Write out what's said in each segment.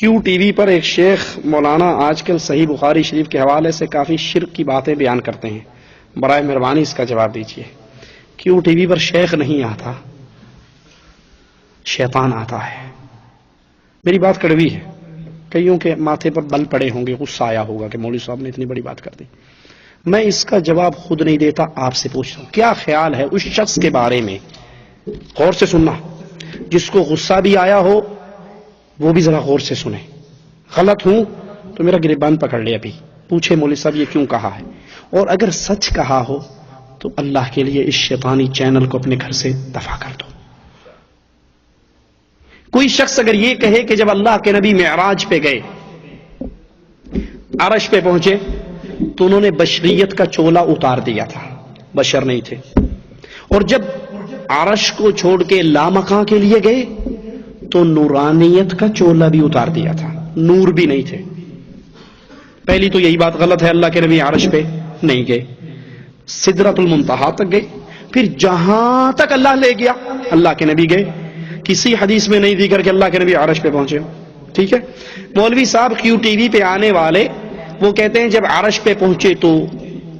کیو T V پر ایک شیخ مولانا آج کل صحیح بخاری شریف کے حوالے سے کافی شرک کی باتیں بیان کرتے ہیں، برائے مہربانی اس کا جواب دیجیے۔ کیو ٹی وی پر شیخ نہیں آتا، شیطان آتا ہے۔ میری بات کڑوی ہے، کئیوں کے ماتھے پر بل پڑے ہوں گے، غصہ آیا ہوگا کہ مولوی صاحب نے اتنی بڑی بات کر دی۔ میں اس کا جواب خود نہیں دیتا، آپ سے پوچھتا ہوں کیا خیال ہے اس شخص کے بارے میں؟ غور سے سننا، جس کو غصہ بھی آیا ہو وہ بھی ذرا غور سے سنیں۔ غلط ہوں تو میرا گریبان پکڑ لے، ابھی پوچھے مولوی صاحب یہ کیوں کہا ہے، اور اگر سچ کہا ہو تو اللہ کے لیے اس شیطانی چینل کو اپنے گھر سے دفع کر دو۔ کوئی شخص اگر یہ کہے کہ جب اللہ کے نبی معراج پہ گئے، عرش پہ پہنچے تو انہوں نے بشریت کا چولا اتار دیا تھا، بشر نہیں تھے، اور جب عرش کو چھوڑ کے لامکاں کے لیے گئے تو نورانیت کا چولا بھی اتار دیا تھا، نور بھی نہیں تھے۔ پہلی تو یہی بات غلط ہے، اللہ کے نبی عرش پہ نہیں گئے، سدرۃ المنتہا تک گئے، پھر جہاں تک اللہ لے گیا اللہ کے نبی گئے، کسی حدیث میں نہیں ذکر کہ اللہ کے نبی عرش پہ پہنچے ہو۔ ٹھیک ہے، مولوی صاحب کیو ٹی وی پہ آنے والے وہ کہتے ہیں جب عرش پہ پہنچے تو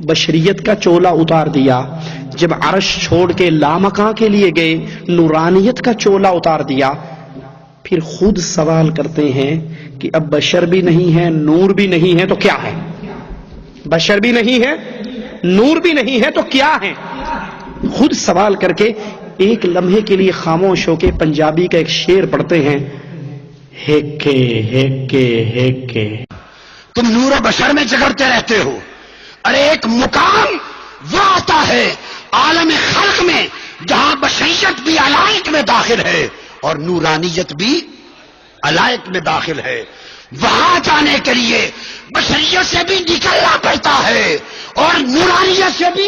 بشریت کا چولا اتار دیا، جب عرش چھوڑ کے لامکاں کے لیے گئے نورانیت کا چولا اتار دیا۔ پھر خود سوال کرتے ہیں کہ اب بشر بھی نہیں ہے، نور بھی نہیں ہے تو کیا ہے؟ بشر بھی نہیں ہے، نور بھی نہیں ہے تو کیا ہے؟ خود سوال کر کے ایک لمحے کے لیے خاموش ہو کے پنجابی کا ایک شعر پڑھتے ہیں، ہیکے ہیکے ہیکے۔ تم نور و بشر میں جگڑتے رہتے ہو، ارے ایک مقام وہ آتا ہے عالم خلق میں جہاں بشریت بھی علائق میں داخل ہے اور نورانیت بھی علائق میں داخل ہے۔ وہاں جانے کے لیے بشریت سے بھی نکلنا پڑتا ہے اور نورانیت سے بھی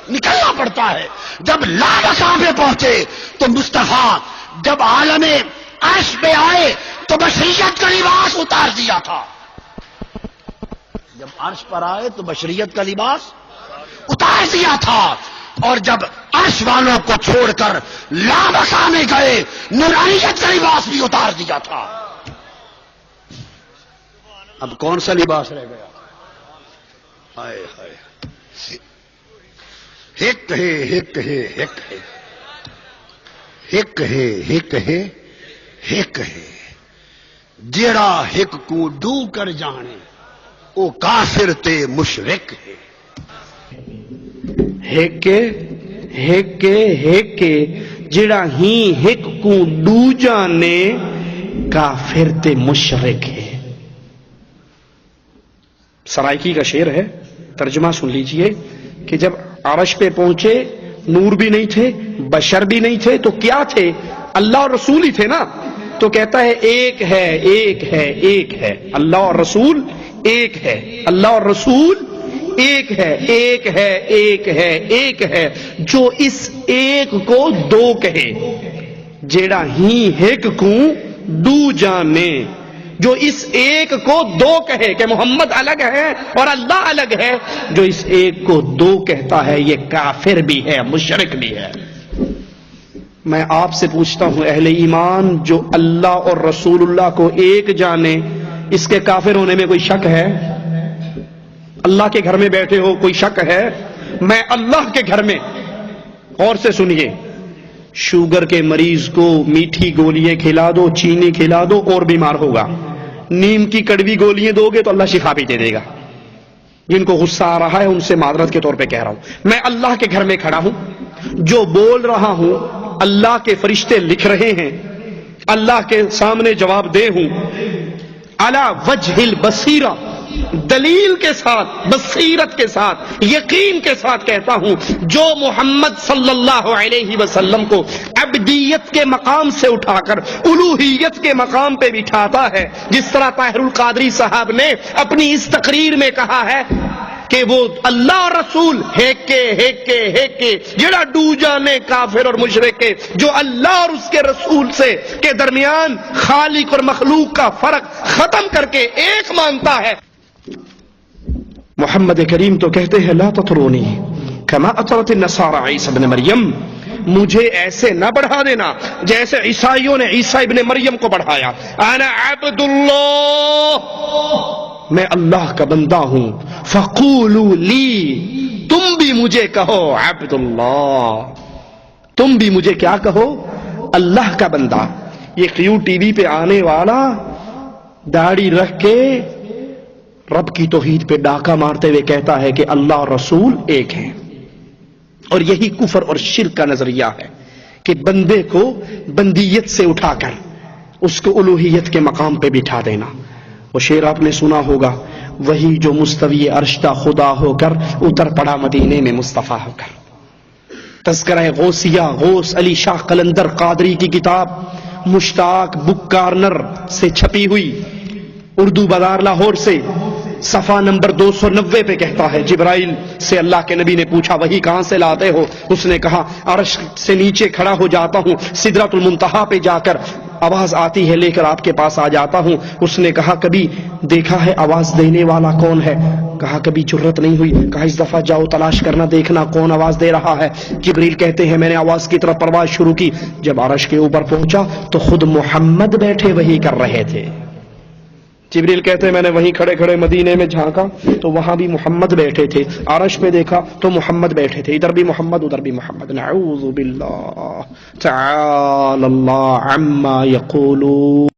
نکلنا پڑتا ہے۔ جب لامکاں پہ پہنچے تو مصطفیٰ جب عالم عرش پہ آئے تو بشریت کا لباس اتار دیا تھا۔ جب عرش پر آئے تو بشریت کا لباس اتار دیا تھا، اور جب عرش والوں کو چھوڑ کر لامکاں میں گئے نورانیت کا لباس بھی اتار دیا تھا۔ اب کون سا لباس رہ گیا؟ ہائے ہائے، ہک ہے ہک ہے ہک ہے ہک ہے ہک ہے ہک ہے، جیڑا ہک کو ڈو کر جانے او کافر تے مشرک ہے۔ ہیکے ہیکے ہیکے جڑا ہی ہک کو ڈو جانے کافر تے مشرک ہے۔ سرائکی کا شعر ہے، ترجمہ سن لیجئے کہ جب عرش پہ پہنچے نور بھی نہیں تھے، بشر بھی نہیں تھے تو کیا تھے؟ اللہ اور رسول ہی تھے نا۔ تو کہتا ہے ایک ہے ایک ہے ایک ہے، اللہ اور رسول ایک ہے، اللہ اور رسول ایک ہے، ایک ہے ایک ہے ایک ہے، جو اس ایک کو دو کہے، جیڑا ہی ایک کو دو جانے، جو اس ایک کو دو کہے کہ محمد الگ ہے اور اللہ الگ ہے، جو اس ایک کو دو کہتا ہے یہ کافر بھی ہے مشرک بھی ہے۔ میں آپ سے پوچھتا ہوں اہل ایمان جو اللہ اور رسول اللہ کو ایک جانے، اس کے کافر ہونے میں کوئی شک ہے؟ اللہ کے گھر میں بیٹھے ہو کوئی شک ہے؟ میں اللہ کے گھر میں، اور سے سنیے، شوگر کے مریض کو میٹھی گولیاں کھلا دو، چینی کھلا دو اور بیمار ہوگا، نیم کی کڑوی گولیاں دو گے تو اللہ شفا بھی دے دے گا۔ جن کو غصہ آ رہا ہے ان سے معذرت کے طور پہ کہہ رہا ہوں، میں اللہ کے گھر میں کھڑا ہوں، جو بول رہا ہوں اللہ کے فرشتے لکھ رہے ہیں، اللہ کے سامنے جواب دہ ہوں، علی وجہ البصیرہ، دلیل کے ساتھ، بصیرت کے ساتھ، یقین کے ساتھ کہتا ہوں، جو محمد صلی اللہ علیہ وسلم کو عبدیت کے مقام سے اٹھا کر الوہیت کے مقام پہ بٹھاتا ہے، جس طرح طاہر القادری صاحب نے اپنی اس تقریر میں کہا ہے کہ وہ اللہ اور رسول ہیکے ہیکے ہیکے جڑا ڈو جانے کافر اور مشرک کے، جو اللہ اور اس کے رسول سے کے درمیان خالق اور مخلوق کا فرق ختم کر کے ایک مانتا ہے۔ محمد کریم تو کہتے ہیں لا تطرونی کما اطرت النصارى عیسی ابن مریم، مجھے ایسے نہ بڑھا دینا جیسے عیسائیوں نے عیسیٰ ابن مریم کو بڑھایا. انا عبد اللہ، میں اللہ کا بندہ ہوں. فقولوا لی، تم بھی مجھے کہو عبد اللہ، تم بھی مجھے کیا کہو؟ اللہ کا بندہ. یہ قیو ٹی وی پہ آنے والا داڑھی رکھ کے رب کی توحید پہ ڈاکہ مارتے ہوئے کہتا ہے کہ اللہ اور رسول ایک ہیں، اور یہی کفر اور شرک کا نظریہ ہے کہ بندے کو بندیت سے اٹھا کر اس کو الوہیت کے مقام پہ بٹھا دینا. وہ شعر آپ نے سنا ہوگا، وہی جو مستوی عرش کا خدا ہو کر اتر پڑا مدینے میں مصطفیٰ ہو کر. تذکرہ غوثیہ غوث علی شاہ قلندر قادری کی کتاب مشتاق بک کارنر سے چھپی ہوئی، اردو بازار لاہور سے، صفحہ نمبر 290 پہ کہتا ہے جبرائیل سے اللہ کے نبی نے پوچھا وہی کہاں سے لاتے ہو؟ اس نے کہا عرش سے نیچے کھڑا ہو جاتا ہوں، سدرۃ المنتہا پہ جا کر آواز آتی ہے لے کر آپ کے پاس آ جاتا ہوں. اس نے کہا کبھی دیکھا ہے آواز دینے والا کون ہے؟ کہا کبھی جرت نہیں ہوئی. کہا اس دفعہ جاؤ تلاش کرنا دیکھنا کون آواز دے رہا ہے. جبریل کہتے ہیں میں نے آواز کی طرف پرواز شروع کی، جب عرش کے اوپر پہنچا تو خود محمد بیٹھے وہی کر رہے تھے. جبریل کہتے ہیں میں نے وہیں کھڑے کھڑے مدینے میں جھانکا تو وہاں بھی محمد بیٹھے تھے، عرش پہ دیکھا تو محمد بیٹھے تھے، ادھر بھی محمد ادھر بھی محمد. نعوذ باللہ تعالی اللہ عما یقولون.